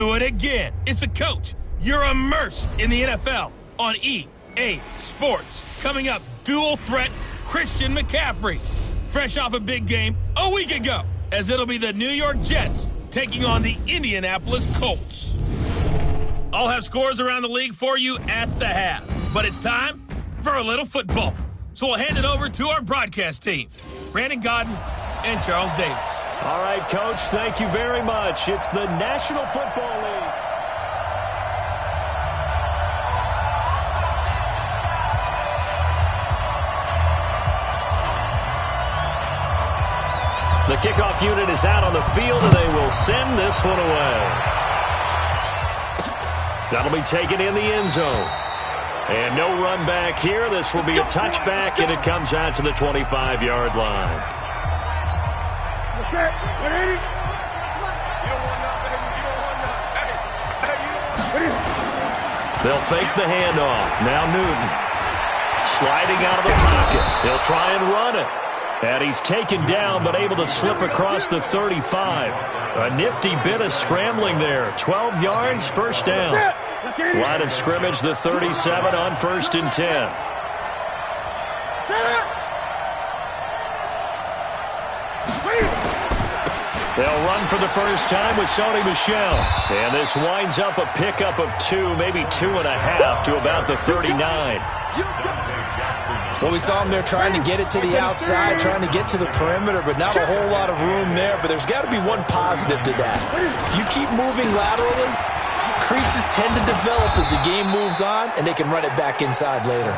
Do it again. It's a coach. You're immersed in the NFL on EA Sports. Coming up, dual threat Christian McCaffrey. Fresh off a big game a week ago, as it'll be the New York Jets taking on the Indianapolis Colts. I'll have scores around the league for you at the half. But it's time for a little football. So we'll hand it over to our broadcast team, Brandon Godden and Charles Davis. All right, Coach, thank you very much. It's the National Football League. The kickoff unit is out on the field, and they will send this one away. That'll be taken in the end zone. And no run back here. This will be a touchback, and it comes out to the 25-yard line. They'll fake the handoff. Now Newton sliding out of the pocket. He'll try and run it. And he's taken down but able to slip across the 35. A nifty bit of scrambling there. 12 yards, first down. Line of scrimmage, the 37 on 1st and 10. They'll run for the first time with Sony Michel. And this winds up a pickup of 2, maybe 2.5 to about the 39. Well, we saw him there trying to get it to the outside, trying to get to the perimeter, but not a whole lot of room there. But there's got to be one positive to that. If you keep moving laterally, creases tend to develop as the game moves on, and they can run it back inside later.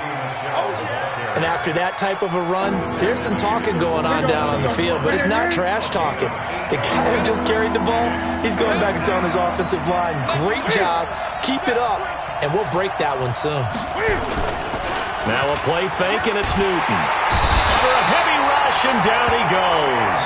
And after that type of a run, there's some talking going on down on the field, but it's not trash talking. The guy who just carried the ball, he's going back and telling his offensive line, great job, keep it up, and we'll break that one soon. Now a play fake, and it's Newton. Under a heavy rush, and down he goes.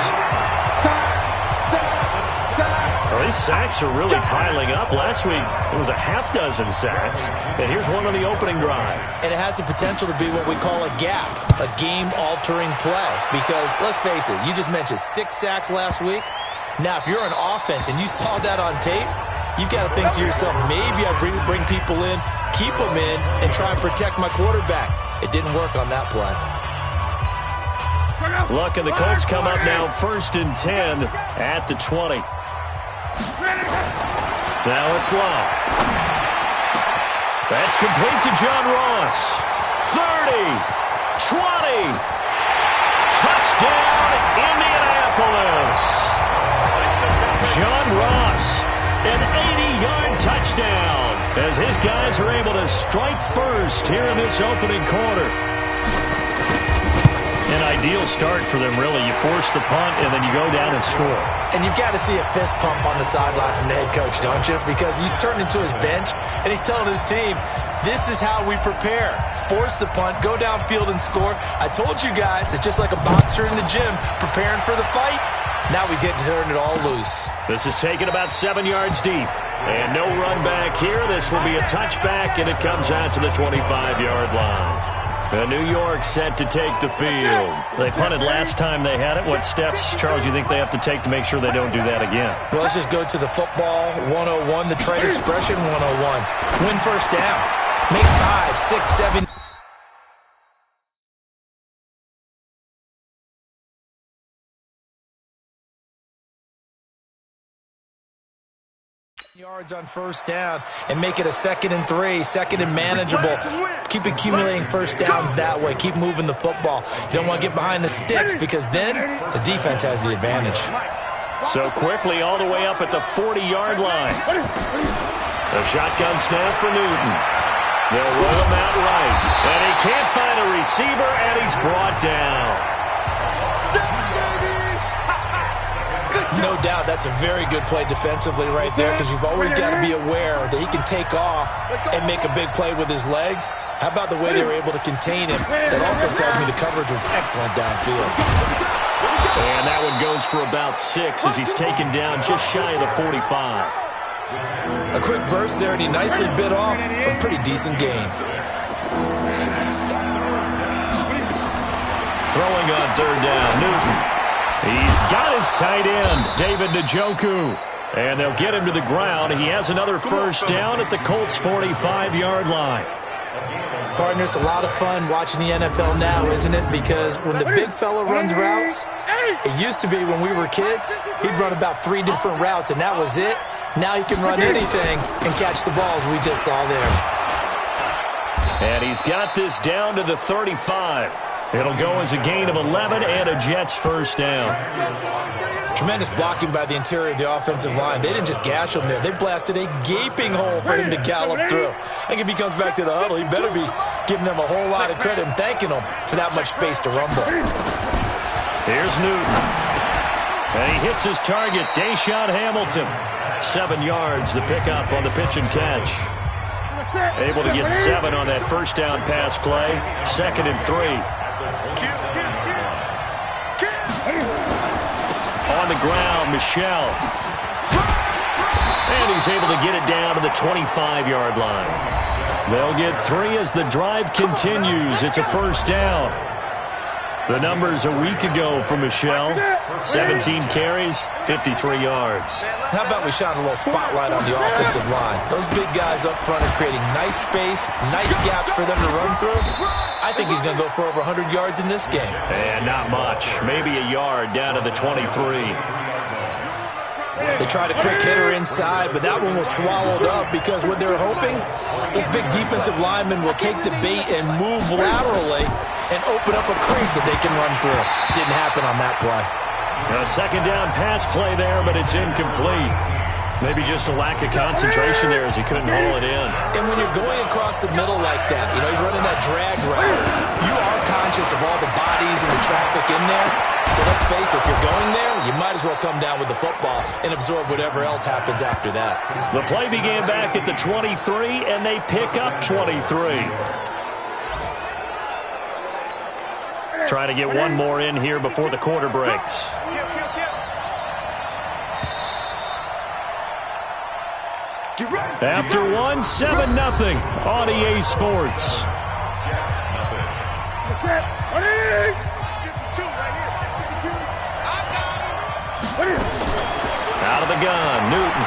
Well, these sacks are really piling up. Last week, it was a half-dozen sacks. And here's one on the opening drive. And it has the potential to be what we call a gap, a game-altering play. Because, let's face it, you just mentioned 6 sacks last week. Now, if you're an offense and you saw that on tape, you've got to think to yourself, maybe I bring people in, keep them in, and try and protect my quarterback. It didn't work on that play. Look, and the Colts come up now 1st and 10 at the 20. Now it's Love. That's complete to John Ross. 30, 20. Touchdown, Indianapolis. John Ross, an 80-yard touchdown, as his guys are able to strike first here in this opening quarter. An ideal start for them, really. You force the punt, and then you go down and score. And you've got to see a fist pump on the sideline from the head coach, don't you? Because he's turned into his bench, and he's telling his team, this is how we prepare. Force the punt, go downfield and score. I told you guys, it's just like a boxer in the gym preparing for the fight. Now we get to turn it all loose. This is taken about 7 yards deep. And no run back here. This will be a touchback, and it comes out to the 25-yard line. New York set to take the field. They punted last time they had it. What steps, Charles, you think they have to take to make sure they don't do that again? Well, let's just go to the football 101, the trade expression 101. Win first down. Make 5, 6, 7... yards on first down and make it a 2nd and 3, 2nd and manageable. Keep accumulating first downs that way. Keep moving the football. You don't want to get behind the sticks because then the defense has the advantage. So quickly all the way up at the 40-yard line. A shotgun snap for Newton. They'll roll him out right. And he can't find a receiver, and he's brought down. No doubt that's a very good play defensively right there because you've always got to be aware that he can take off and make a big play with his legs. How about the way they were able to contain him? That also tells me the coverage was excellent downfield. And that one goes for about 6 as he's taken down just shy of the 45. A quick burst there, and he nicely bit off a pretty decent gain. Throwing on 3rd down, Newton. He's got his tight end, David Njoku. And they'll get him to the ground. He has another first down at the Colts' 45-yard line. Partner, it's a lot of fun watching the NFL now, isn't it? Because when the big fella runs routes, it used to be when we were kids, he'd run about 3 different routes, and that was it. Now he can run anything and catch the balls we just saw there. And he's got this down to the 35. It'll go as a gain of 11 and a Jets first down. Tremendous blocking by the interior of the offensive line. They didn't just gash him there. They blasted a gaping hole for him to gallop through. I think if he comes back to the huddle, he better be giving them a whole lot of credit and thanking them for that much space to rumble. Here's Newton. And he hits his target, Deshaun Hamilton. 7 yards, the pickup on the pitch and catch. Able to get 7 on that first down pass play. 2nd and 3. On the ground, Michel. And he's able to get it down to the 25-yard line. They'll get 3 as the drive continues. It's a first down. The numbers a week ago for Michel. 17 carries, 53 yards. How about we shine a little spotlight on the offensive line? Those big guys up front are creating nice space, nice gaps for them to run through. I think he's going to go for over 100 yards in this game. And not much. Maybe a yard down to the 23. They tried a quick hitter inside, but that one was swallowed up because what they're hoping, those big defensive linemen will take the bait and move laterally and open up a crease that they can run through. Didn't happen on that play. A second down pass play there, but it's incomplete. Maybe just a lack of concentration there as he couldn't haul it in. And when you're going across the middle like that, you know, he's running that drag route, you are conscious of all the bodies and the traffic in there. But let's face it, if you're going there, you might as well come down with the football and absorb whatever else happens after that. The play began back at the 23, and they pick up 23. Try to get one more in here before the quarter breaks. After 1, 7-0 on EA Sports. Out of the gun, Newton.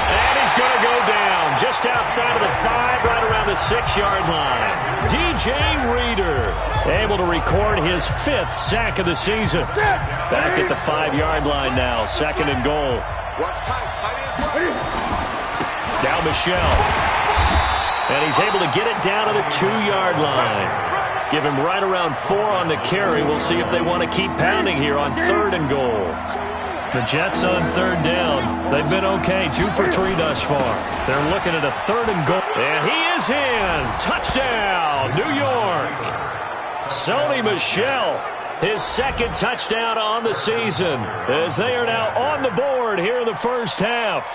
And he's going to go down just outside of the 5, right around the 6-yard line. DJ Reader able to record his 5th sack of the season. Back at the 5-yard line now, 2nd and goal. Now Michel. And he's able to get it down to the 2-yard line. Give him right around 4 on the carry. We'll see if they want to keep pounding here on 3rd and goal. The Jets on 3rd down. They've been okay, 2 for 3 thus far. They're looking at a 3rd and goal. And he is in. Touchdown, New York. Sony Michel, his 2nd touchdown on the season, as they are now on the board here in the first half.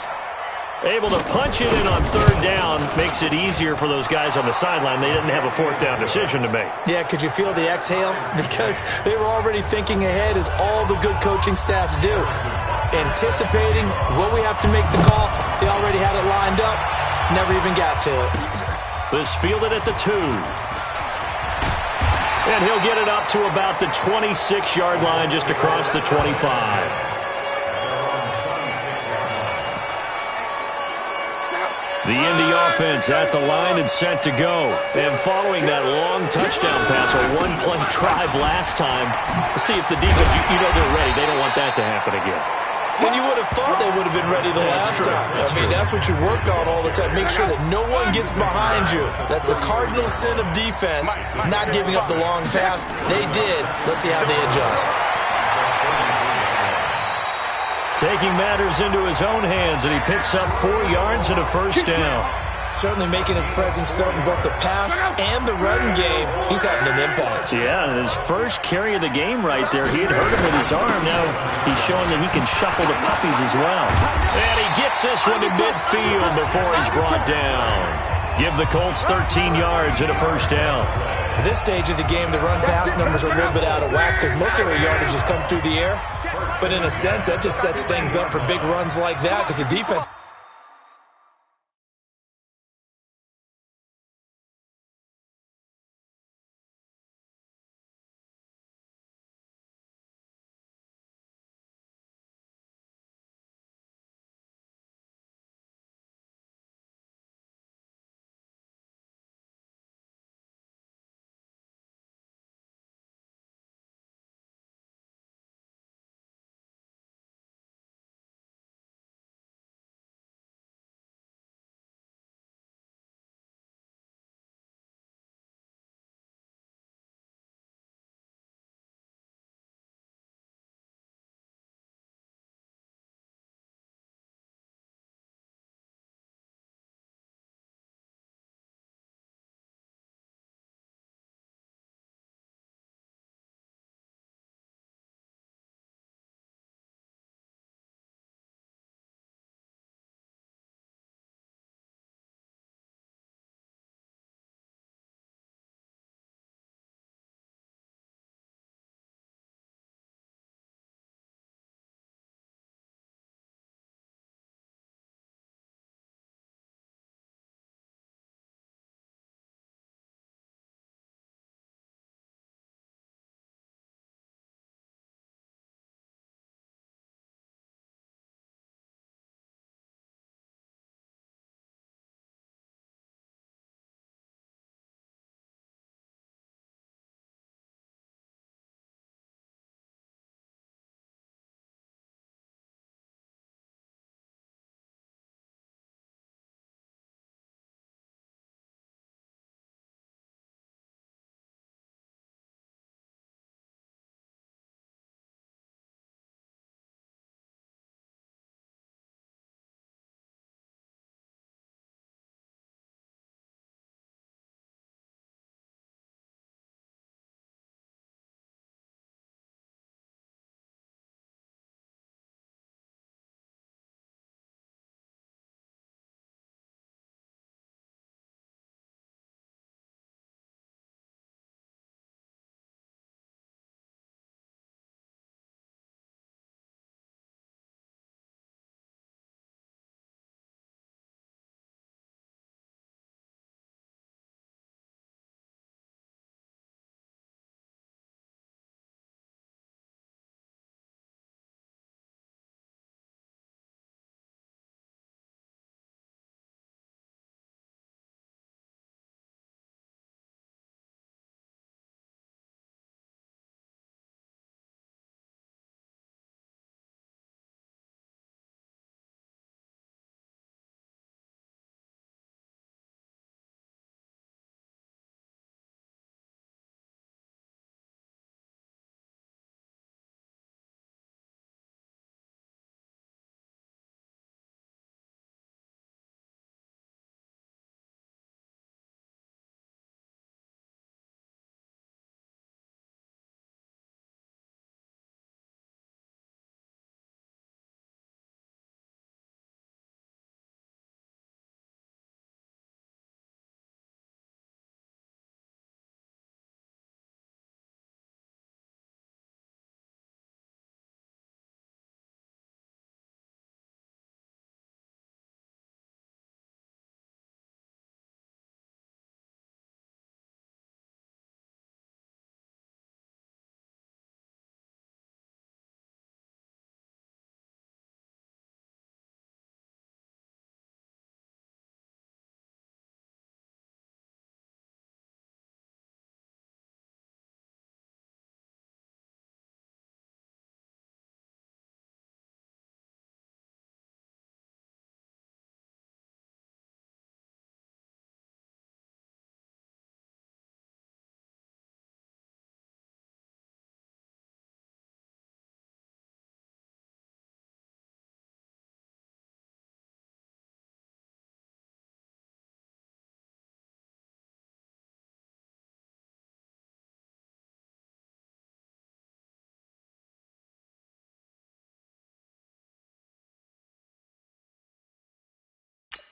Able to punch it in on 3rd down makes it easier for those guys on the sideline. They didn't have a 4th down decision to make. Yeah, could you feel the exhale? Because they were already thinking ahead, as all the good coaching staffs do. Anticipating what we have to make the call. They already had it lined up. Never even got to it. This fielded at the 2. And he'll get it up to about the 26-yard line, just across the 25. The Indy offense at the line and set to go. And following that long touchdown pass, a 1-play drive last time, let's see if the defense, you know they're ready. They don't want that to happen again. And you would have thought they would have been ready the last time. That's what you work on all the time. Make sure that no one gets behind you. That's the cardinal sin of defense, not giving up the long pass. They did. Let's see how they adjust. Taking matters into his own hands, and he picks up 4 yards and a first down. Certainly making his presence felt in both the pass and the run game. He's having an impact. Yeah, and his first carry of the game right there, he had hurt him with his arm. Now he's showing that he can shuffle the puppies as well. And he gets this one to midfield before he's brought down. Give the Colts 13 yards and a first down. At this stage of the game, the run-pass numbers are a little bit out of whack because most of their yardage has come through the air. But in a sense, that just sets things up for big runs like that because the defense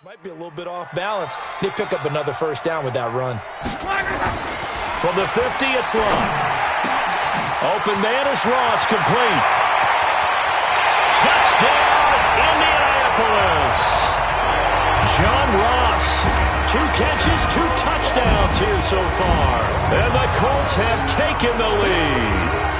Might be a little bit off balance. They pick up another first down with that run. From the 50, it's long. Open man is Ross, complete. Touchdown, Indianapolis. John Ross, 2 catches, 2 touchdowns here so far. And the Colts have taken the lead.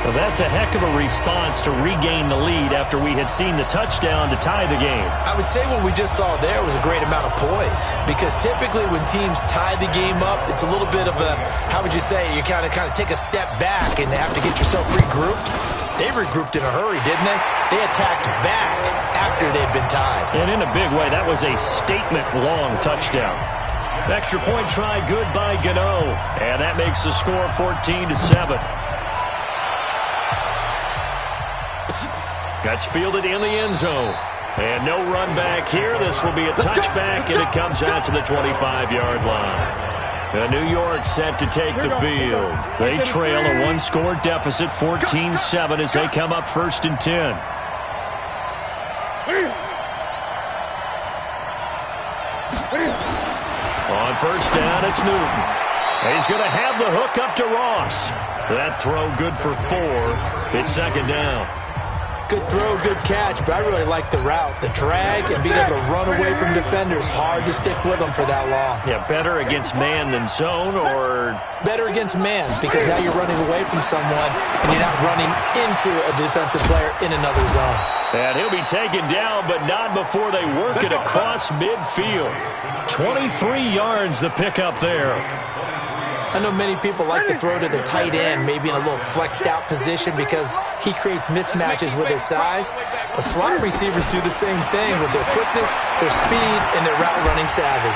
Well, that's a heck of a response to regain the lead after we had seen the touchdown to tie the game. I would say what we just saw there was a great amount of poise, because typically when teams tie the game up, it's a little bit of a, how would you say, you kind of take a step back and have to get yourself regrouped. They regrouped in a hurry, didn't they? They attacked back after they'd been tied. And in a big way, that was a statement-long touchdown. Extra point try, good by Gano. And that makes the score 14-7. That's fielded in the end zone. And no run back here. This will be a touchback, and it comes out to the 25-yard line. New York set to take the field. They trail a 1-score deficit, 14-7, as they come up 1st and 10. On 1st down, it's Newton. He's going to have the hook up to Ross. That throw good for 4. It's 2nd down. Good throw, good catch, but I really like the route. The drag and being able to run away from defenders, hard to stick with them for that long. Yeah, better against man than zone, or? Better against man, because now you're running away from someone and you're not running into a defensive player in another zone. And he'll be taken down, but not before they work it across midfield. 23 yards the pickup there. I know many people like to throw to the tight end, maybe in a little flexed out position, because he creates mismatches with his size. But slot receivers do the same thing with their quickness, their speed, and their route running savvy.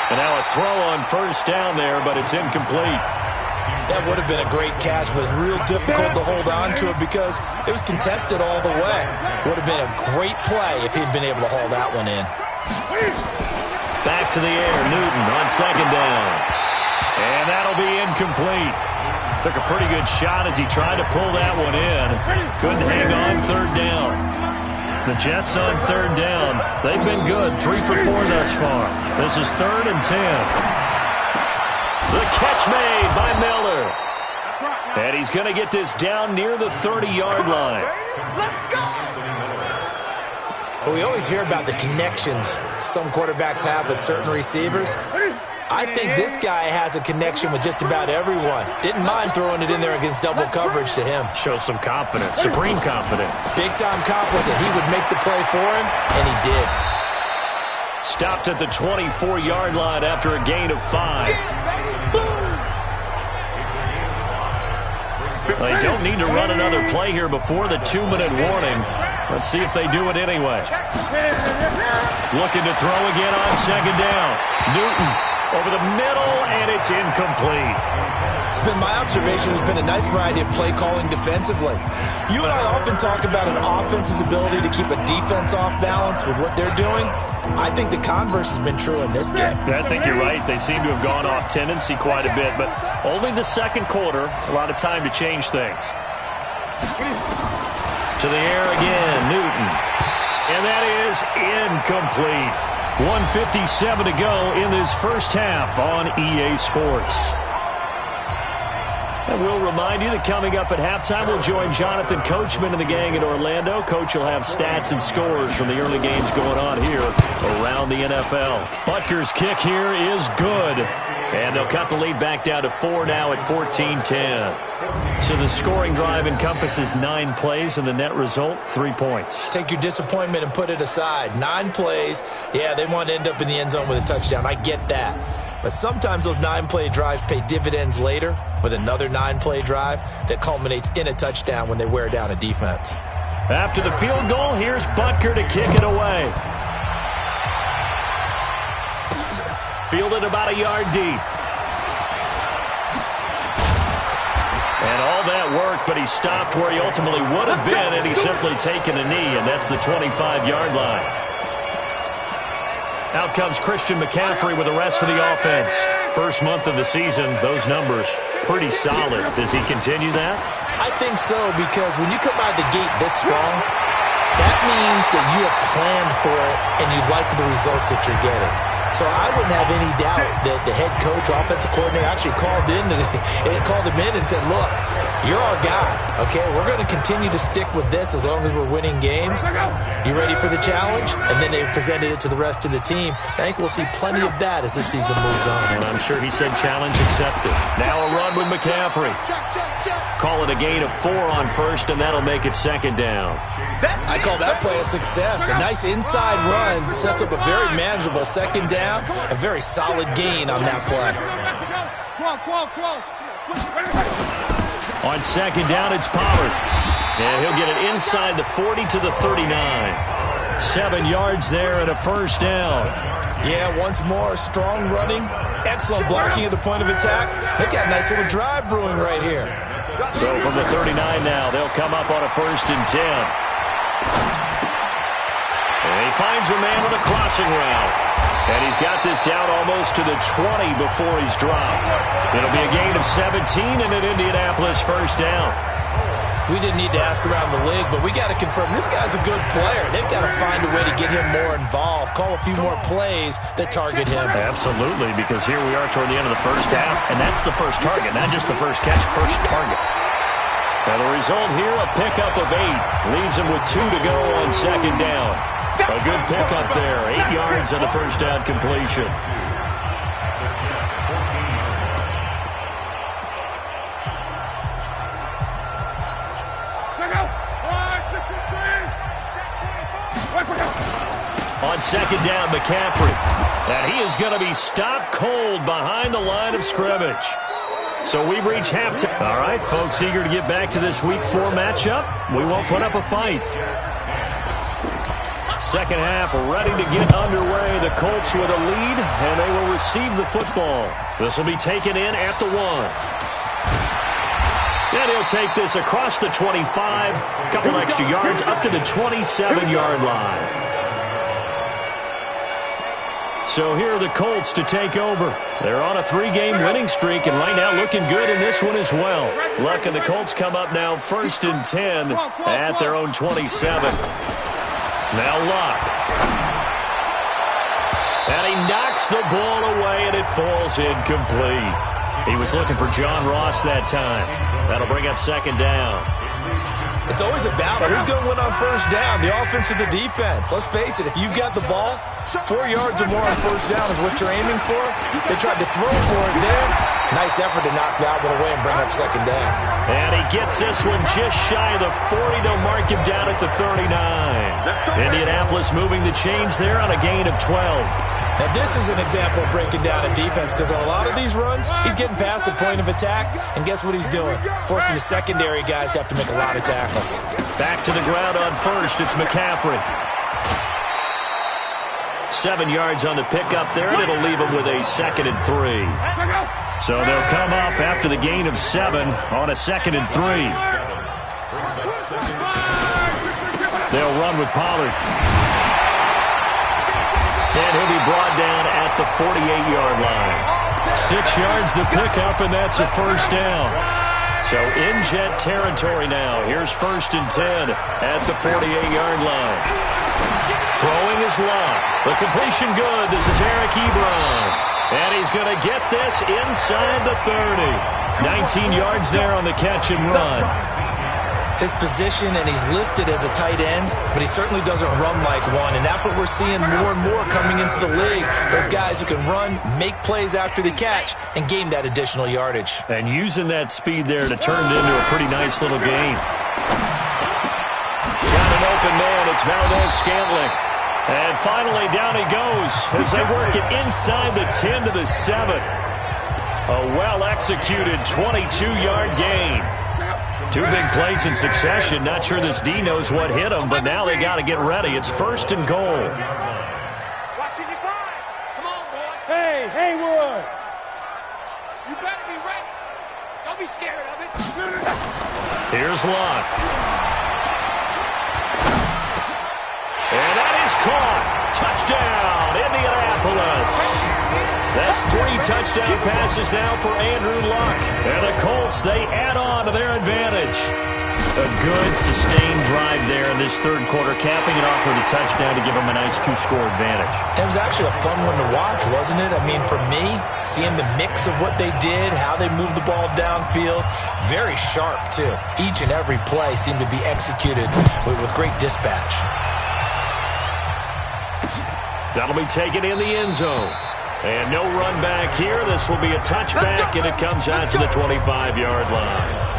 And now a throw on 1st down there, but it's incomplete. That would have been a great catch, but it was real difficult to hold on to it because it was contested all the way. Would have been a great play if he'd been able to haul that one in. Back to the air, Newton on 2nd down. And that'll be incomplete. Took a pretty good shot as he tried to pull that one in. Couldn't hang on 3rd down. The Jets on 3rd down. They've been good, 3 for 4 thus far. This is 3rd and 10. The catch made by Miller. And he's going to get this down near the 30-yard line. Well, we always hear about the connections some quarterbacks have with certain receivers. I think this guy has a connection with just about everyone. Didn't mind throwing it in there against double coverage to him. Shows some confidence, supreme confidence. Big-time confidence that he would make the play for him, and he did. Stopped at the 24-yard line after a gain of 5. They don't need to run another play here before the 2-minute warning. Let's see if they do it anyway. Looking to throw again on 2nd down. Newton over the middle, and it's incomplete. It's been my observation. There's been a nice variety of play calling defensively. You and I often talk about an offense's ability to keep a defense off balance with what they're doing. I think the converse has been true in this game. I think you're right. They seem to have gone off tendency quite a bit, but only the 2nd quarter, a lot of time to change things. To the air again, Newton. And that is incomplete. 1:57 to go in this first half on EA Sports. And we'll remind you that coming up at halftime, we'll join Jonathan Coachman and the gang in Orlando. Coach will have stats and scores from the early games going on here around the NFL. Butker's kick here is good. And they'll cut the lead back down to 4 now at 14-10. So the scoring drive encompasses 9 plays, and the net result, 3 points. Take your disappointment and put it aside. 9 plays. Yeah, they want to end up in the end zone with a touchdown. I get that. But sometimes those 9-play drives pay dividends later with another 9-play drive that culminates in a touchdown when they wear down a defense. After the field goal, here's Butker to kick it away. Fielded about a yard deep. And all that work, but he stopped where he ultimately would have been, and he's simply taken a knee, and that's the 25-yard line. Out comes Christian McCaffrey with the rest of the offense. First month of the season, those numbers pretty solid. Does he continue that? I think so, because when you come out of the gate this strong, that means that you have planned for it and you like the results that you're getting. So I wouldn't have any doubt that the head coach, offensive coordinator, actually called him in and said, look, you're our guy, okay? We're going to continue to stick with this as long as we're winning games. You ready for the challenge? And then they presented it to the rest of the team. I think we'll see plenty of that as this season moves on. And I'm sure he said challenge accepted. Now a run with McCaffrey. Call it a gain of 4 on first, and that'll make it second down. I call that play a success. A nice inside run sets up a very manageable second down. A very solid gain on that play. On second down, it's Pollard. And he'll get it inside the 40 to the 39. 7 yards there and a first down. Yeah, once more, strong running. Excellent blocking at the point of attack. They've got a nice little drive brewing right here. So from the 39 now, they'll come up on a 1st and 10. And he finds a man with a crossing route. And he's got this down almost to the 20 before he's dropped. It'll be a gain of 17 and an Indianapolis first down. We didn't need to ask around the league, but we got to confirm this guy's a good player. They've got to find a way to get him more involved, call a few more plays that target him. Absolutely, because here we are toward the end of the first half, and that's the first target, not just the first catch, first target. Now the result here, a pickup of 8. Leaves him with 2 to go on second down. A good pickup there, 8 yards on the first down completion. On second down, McCaffrey. And he is going to be stopped cold behind the line of scrimmage. So we've reached halftime. All right, folks, eager to get back to this Week 4 matchup. We won't put up a fight. Second half ready to get underway. The Colts with a lead, and they will receive the football. This will be taken in at the 1. And he'll take this across the 25. A couple extra yards up to the 27-yard line. So here are the Colts to take over. They're on a 3-game winning streak, and right now looking good in this one as well. Luck and the Colts come up now 1st and 10 at their own 27. Now Luck. And he knocks the ball away, and it falls incomplete. He was looking for John Ross that time. That'll bring up second down. It's always a battle. Who's going to win on first down, the offense or the defense? Let's face it, if you've got the ball, 4 yards or more on first down is what you're aiming for. They tried to throw for it there. Nice effort to knock that one away and bring up second down. And he gets this one just shy of the 40. They'll mark him down at the 39. Indianapolis moving the chains there on a gain of 12. Now, this is an example of breaking down a defense because on a lot of these runs, he's getting past the point of attack, and guess what he's doing? Forcing the secondary guys to have to make a lot of tackles. Back to the ground on first. It's McCaffrey. 7 yards on the pickup there, and it'll leave him with a 2nd and 3. So they'll come up after the gain of 7 on a 2nd and 3. They'll run with Pollard. And he'll be brought down at the 48-yard line. 6 yards the pickup, and that's a first down. So in Jet territory now. Here's 1st and 10 at the 48-yard line. Throwing is Luck. The completion good. This is Eric Ebron. And he's going to get this inside the 30. 19 yards there on the catch and run. His position, and he's listed as a tight end, but he certainly doesn't run like one, and that's what we're seeing more and more coming into the league. Those guys who can run, make plays after the catch, and gain that additional yardage. And using that speed there to turn it into a pretty nice little game. Got an open man. It's Valdez-Scantling. And finally, down he goes as they work it inside the 10 to the 7. A well-executed 22-yard gain. 2 big plays in succession. Not sure this D knows what hit him, but now they got to get ready. It's 1st and goal. Watching your five. Come on, boy. Hey, Haywood. You better be ready. Don't be scared of it. Here's Luck. And that is caught. Touchdown, Indianapolis. That's 3 touchdown passes now for Andrew Luck. And the Colts, they add on to their advantage. A good, sustained drive there in this third quarter, capping it off with a touchdown to give them a nice 2-score advantage. It was actually a fun one to watch, wasn't it? I mean, for me, seeing the mix of what they did, how they moved the ball downfield, very sharp, too. Each and every play seemed to be executed with great dispatch. That'll be taken in the end zone. And no run back here. This will be a touchback, and it comes out to the 25-yard line.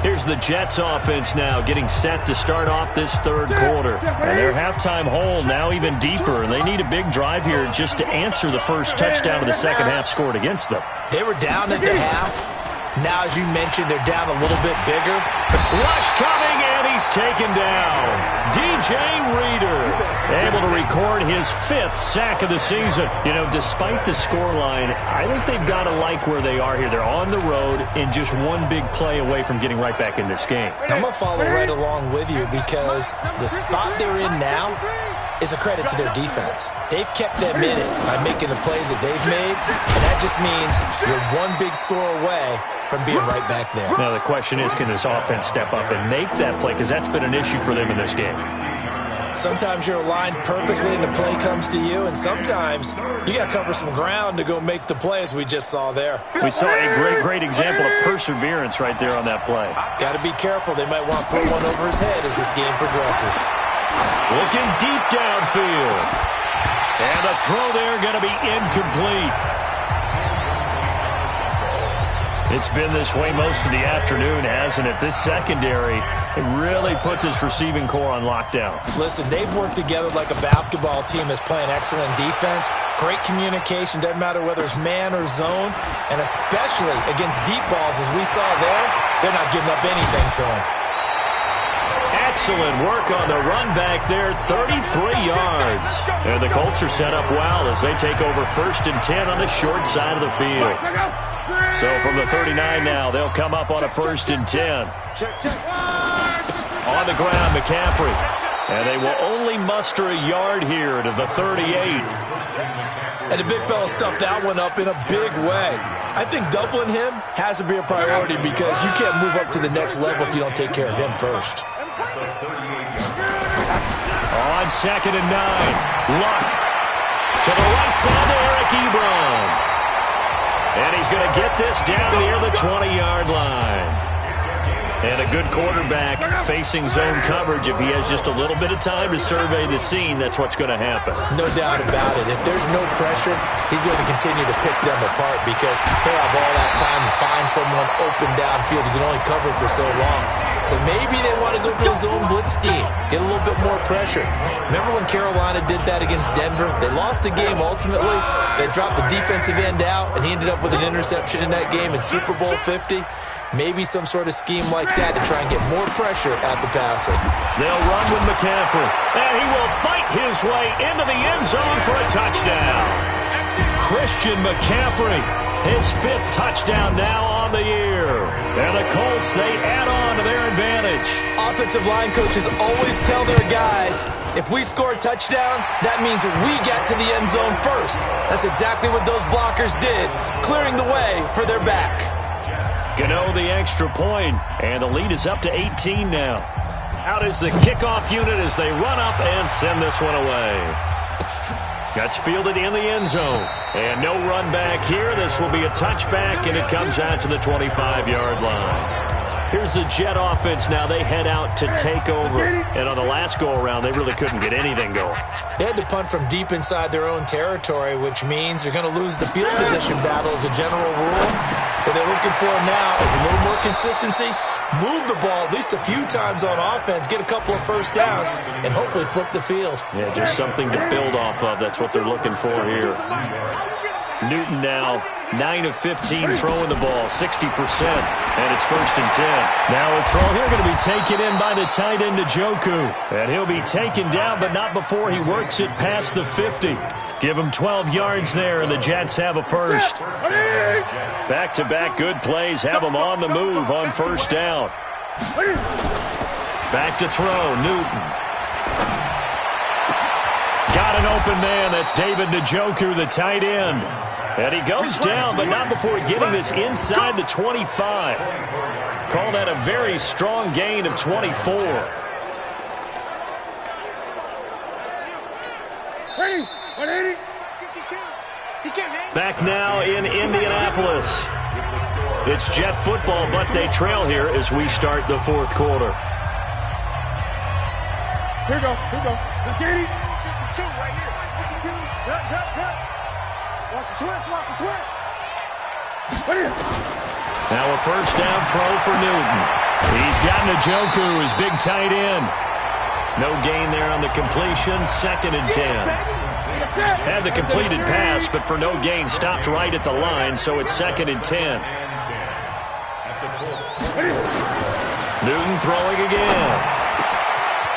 Here's the Jets offense now getting set to start off this third quarter. And their halftime hole now even deeper, and they need a big drive here just to answer the first touchdown of the second half scored against them. They were down at the half. Now, as you mentioned, they're down a little bit bigger. Rush coming, and he's taken down. DJ Reader able to record his 5th sack of the season. You know, despite the scoreline, I think they've got to like where they are here. They're on the road and just one big play away from getting right back in this game. I'm going to follow right along with you because the spot they're in now is a credit to their defense. They've kept them in it by making the plays that they've made, and that just means you're one big score away from being right back there. Now the question is, can this offense step up and make that play? Because that's been an issue for them in this game. Sometimes you're aligned perfectly and the play comes to you, and sometimes you got to cover some ground to go make the play, as we just saw there. We saw a great example of perseverance right there on that play. Got to be careful. They might want to throw one over his head as this game progresses. Looking deep downfield. And the throw there going to be incomplete. It's been this way most of the afternoon, hasn't it? This secondary really put this receiving core on lockdown. Listen, they've worked together like a basketball team that's playing excellent defense. Great communication, doesn't matter whether it's man or zone. And especially against deep balls, as we saw there, they're not giving up anything to them. Excellent work on the run back there, 33 yards. And the Colts are set up well as they take over 1st and 10 on the short side of the field. So from the 39 now, they'll come up on a 1st and 10. On the ground, McCaffrey. And they will only muster a yard here to the 38. And the big fella stuffed that one up in a big way. I think doubling him has to be a priority because you can't move up to the next level if you don't take care of him first. On 2nd and 9, Luck to the right side to Eric Ebron. And he's going to get this down near the 20-yard line. And a good quarterback facing zone coverage. If he has just a little bit of time to survey the scene, that's what's going to happen. No doubt about it. If there's no pressure, he's going to continue to pick them apart because he'll have all that time to find someone open downfield. He can only cover for so long. So maybe they want to go for a zone blitz scheme, get a little bit more pressure. Remember when Carolina did that against Denver? They lost the game ultimately. They dropped the defensive end out, and he ended up with an interception in that game in Super Bowl 50. Maybe some sort of scheme like that to try and get more pressure at the passer. They'll run with McCaffrey, and he will fight his way into the end zone for a touchdown. Christian McCaffrey, his 5th touchdown now on the year. And the Colts, they add on to their advantage. Offensive line coaches always tell their guys, if we score touchdowns, that means we get to the end zone first. That's exactly what those blockers did, clearing the way for their back. Gano the extra point, and the lead is up to 18 now. Out is the kickoff unit as they run up and send this one away. That's fielded in the end zone. And no run back here. This will be a touchback, and it comes out to the 25-yard line. Here's the Jet offense now. They head out to take over. And on the last go-around, they really couldn't get anything going. They had to punt from deep inside their own territory, which means they're going to lose the field position battle as a general rule. What they're looking for now is a little more consistency, move the ball at least a few times on offense, get a couple of first downs, and hopefully flip the field. Yeah, just something to build off of. That's what they're looking for here. Newton now 9 of 15 throwing the ball, 60%, and it's 1st and 10. Now a throw here going to be taken in by the tight end Njoku, and he'll be taken down, but not before he works it past the 50. Give him 12 yards there, and the Jets have a first. Back-to-back good plays have them on the move on 1st down. Back to throw, Newton. Got an open man. That's David Njoku, the tight end. And he goes down, but not before getting this inside the 25. Call that a very strong gain of 24. Back now in Indianapolis. It's Jet football, but they trail here as we start the fourth quarter. Here we go. Let's get it. 52 right here. 52. Good. Watch the twist. Right here. Now a first down throw for Newton. He's got Njoku, his big tight end. No gain there on the completion. 2nd and 10. Had the completed pass, but for no gain, stopped right at the line, so it's 2nd and 10. Newton throwing again.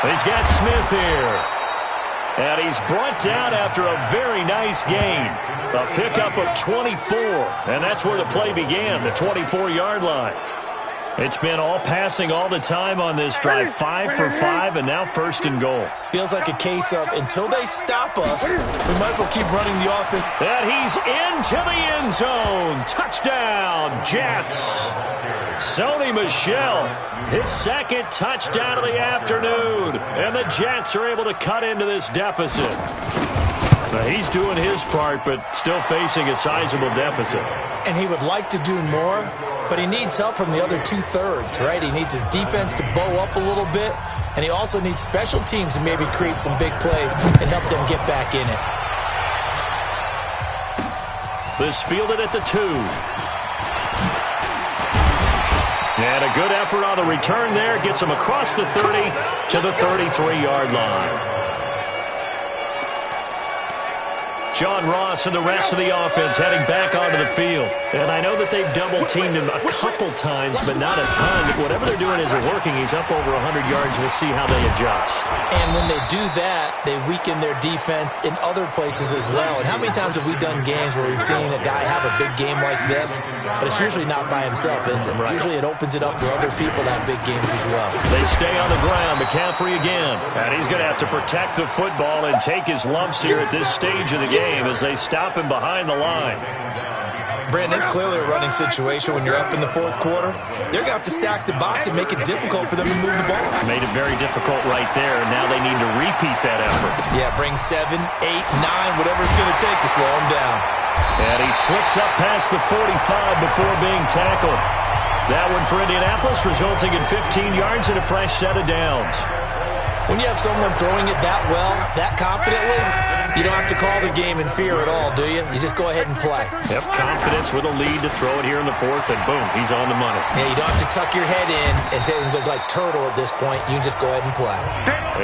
He's got Smith here. And he's brought down after a very nice gain. A pickup of 24, and that's where the play began, the 24-yard line. It's been all passing all the time on this drive, 5 for 5, and now 1st and goal. Feels like a case of until they stop us, we might as well keep running the offense. And he's into the end zone. Touchdown, Jets. Sony Michel, his 2nd touchdown of the afternoon. And the Jets are able to cut into this deficit. Now, he's doing his part, but still facing a sizable deficit. And he would like to do more, but he needs help from the other 2/3, right? He needs his defense to bow up a little bit, and he also needs special teams to maybe create some big plays and help them get back in it. This fielded at the 2. And a good effort on the return there. Gets him across the 30 to the 33-yard line. John Ross and the rest of the offense heading back onto the field. And I know that they've double-teamed him a couple times, but not a ton. But whatever they're doing isn't working. He's up over 100 yards. We'll see how they adjust. And when they do that, they weaken their defense in other places as well. And how many times have we done games where we've seen a guy have a big game like this, but it's usually not by himself, is it? Right. Usually it opens it up for other people to have big games as well. They stay on the ground. McCaffrey again. And he's going to have to protect the football and take his lumps here at this stage of the game as they stop him behind the line. Brandon, it's clearly a running situation when you're up in the fourth quarter. They're going to have to stack the box and make it difficult for them to move the ball. Made it very difficult right there. Now they need to repeat that effort. Yeah, bring 7, 8, 9, whatever it's going to take to slow him down. And he slips up past the 45 before being tackled. That one for Indianapolis, resulting in 15 yards and a fresh set of downs. When you have someone throwing it that well, that confidently, you don't have to call the game in fear at all, do you? You just go ahead and play. Yep, confidence with a lead to throw it here in the fourth, and boom, he's on the money. Yeah, you don't have to tuck your head in and look like turtle at this point. You can just go ahead and play.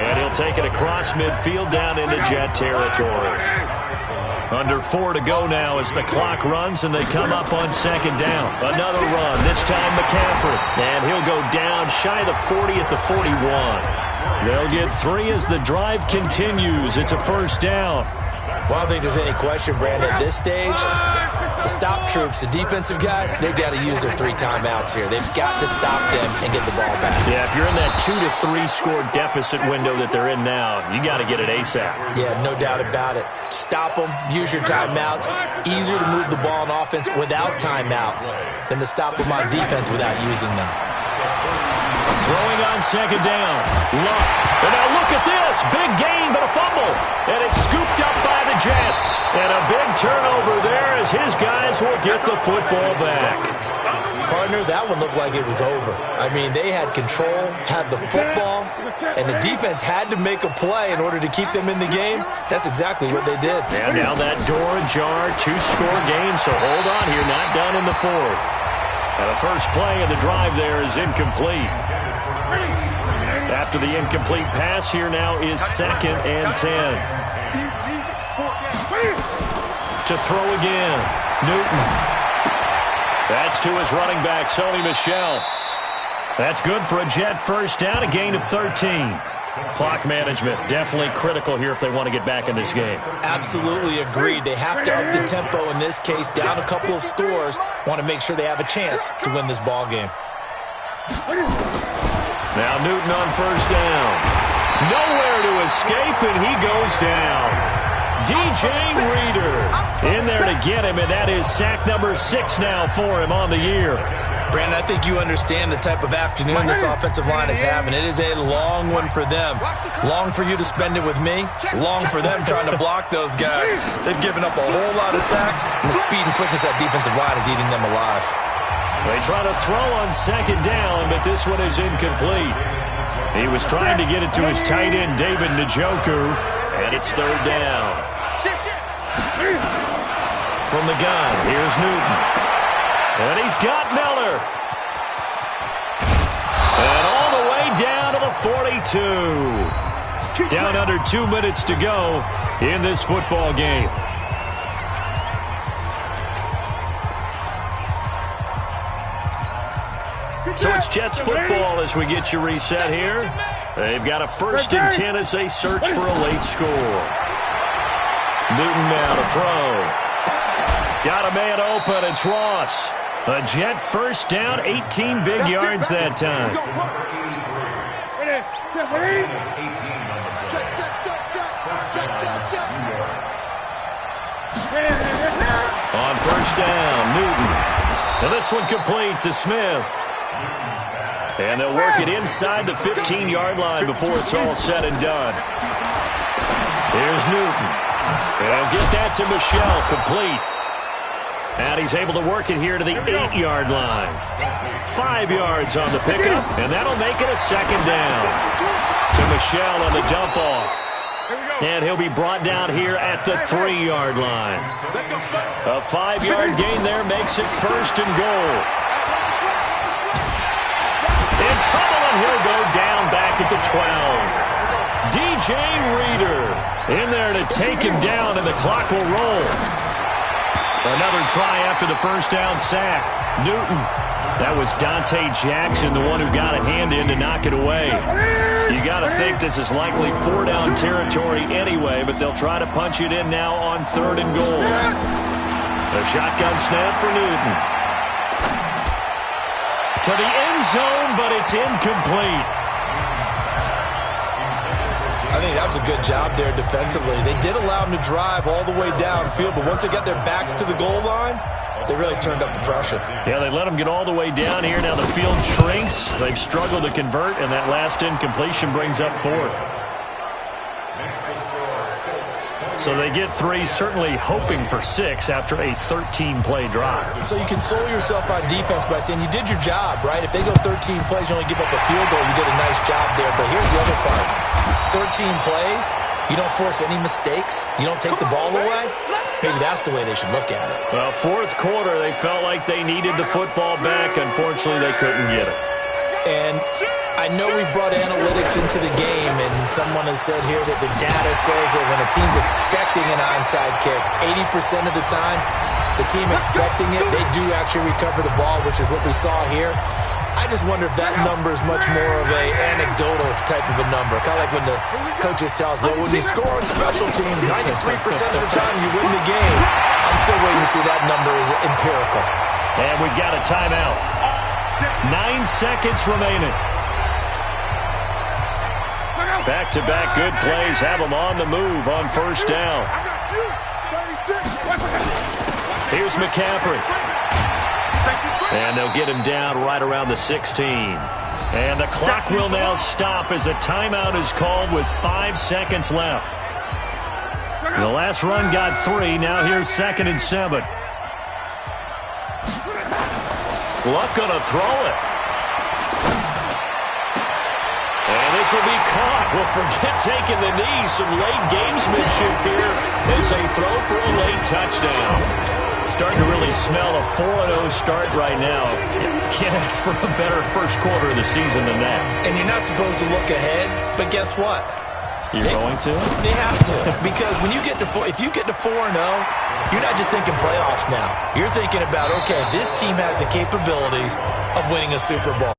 And he'll take it across midfield down into Jet territory. Under 4 to go now as the clock runs and they come up on 2nd down. Another run, this time McCaffrey. And he'll go down shy of the 40 at the 41. They'll get 3 as the drive continues. It's a first down. Well, I don't think there's any question, Brandon, at this stage, the stop troops, the defensive guys, they've got to use their 3 timeouts here. They've got to stop them and get the ball back. Yeah, if you're in that 2 to 3 score deficit window that they're in now, you got to get it ASAP. Yeah, no doubt about it. Stop them, use your timeouts. Easier to move the ball on offense without timeouts than to stop them on defense without using them. Throwing on 2nd down. Luck. And now look at this. Big gain, but a fumble. And it's scooped up by the Jets. And a big turnover there as his guys will get the football back. Partner, that one looked like it was over. I mean, they had control, had the football, and the defense had to make a play in order to keep them in the game. That's exactly what they did. And now that door ajar, 2-score game, so hold on here, not done in the fourth. And the first play of the drive there is incomplete. After the incomplete pass, here now is 2nd and 10. To throw again, Newton. That's to his running back, Sony Michel. That's good for a Jet first down, a gain of 13. Clock management definitely critical here if they want to get back in this game. Absolutely agreed. They have to up the tempo in this case, down a couple of scores. Want to make sure they have a chance to win this ball game. Now Newton on first down. Nowhere to escape, and he goes down. DJ Reader in there to get him, and that is sack number 6 now for him on the year. Brandon, I think you understand the type of afternoon this offensive line is having. It is a long one for them. Long for you to spend it with me. Long for them trying to block those guys. They've given up a whole lot of sacks, and the speed and quickness of that defensive line is eating them alive. They try to throw on second down, but this one is incomplete. He was trying to get it to his tight end, David Njoku, and it's third down. From the gun, here's Newton. And he's got Miller. And all the way down to the 42. Down under 2 minutes to go in this football game. So it's Jets football as we get you reset here. They've got a 1st and 10 as they search for a late score. Newton now to throw. Got a man open. It's Ross. A Jet first down, 18 big yards that time. On first down, Newton. Now this one complete to Smith. And they'll work it inside the 15-yard line before it's all said and done. Here's Newton. They'll get that to Michelle, complete. And he's able to work it here to the 8-yard line. 5 yards on the pickup, and that'll make it a second down. To Michelle on the dump-off. And he'll be brought down here at the 3-yard line. A 5-yard gain there makes it 1st and goal. In trouble, and he'll go down back at the 12. DJ Reader in there to take him down, and the clock will roll. Another try after the first down sack. Newton. That was Dante Jackson, the one who got a hand in to knock it away. You got to think this is likely 4-down territory anyway, but they'll try to punch it in now on 3rd and goal. A shotgun snap for Newton. To the end zone, but it's incomplete. I think that was a good job there defensively. They did allow them to drive all the way downfield, but once they got their backs to the goal line, they really turned up the pressure. Yeah, they let them get all the way down here. Now the field shrinks. They've struggled to convert, and that last incompletion brings up 4th. So they get 3, certainly hoping for 6 after a 13-play drive. So you console yourself on defense by saying you did your job, right? If they go 13 plays, you only give up a field goal, you did a nice job there. But here's the other part. 13 plays, you don't force any mistakes, you don't take the ball away. Maybe that's the way they should look at it. Well, 4th quarter, they felt like they needed the football back. Unfortunately, they couldn't get it. And I know we brought analytics into the game, and someone has said here that the data says that when a team's expecting an onside kick, 80% of the time, the team expecting it, they do actually recover the ball, which is what we saw here. I just wonder if that number is much more of a anecdotal type of a number. Kind of like when the coaches tell us, well, when you score on special teams, 93% of the time you win the game. I'm still waiting to see that number is empirical. And we've got a timeout. 9 seconds remaining. Back-to-back good plays have them on the move on first down. Here's McCaffrey. And they'll get him down right around the 16. And the clock will now stop as a timeout is called with 5 seconds left. The last run got 3. Now here's 2nd and 7. Luck gonna throw it. And this will be caught. Well, forget taking the knee. Some late gamesmanship here as they throw for a late touchdown. Starting to really smell a 4-0 start right now. Can't ask for a better first quarter of the season than that. And you're not supposed to look ahead, but guess what? You're going to? They have to. Because when you get to if you get to 4-0, you're not just thinking playoffs now. You're thinking about, okay, this team has the capabilities of winning a Super Bowl.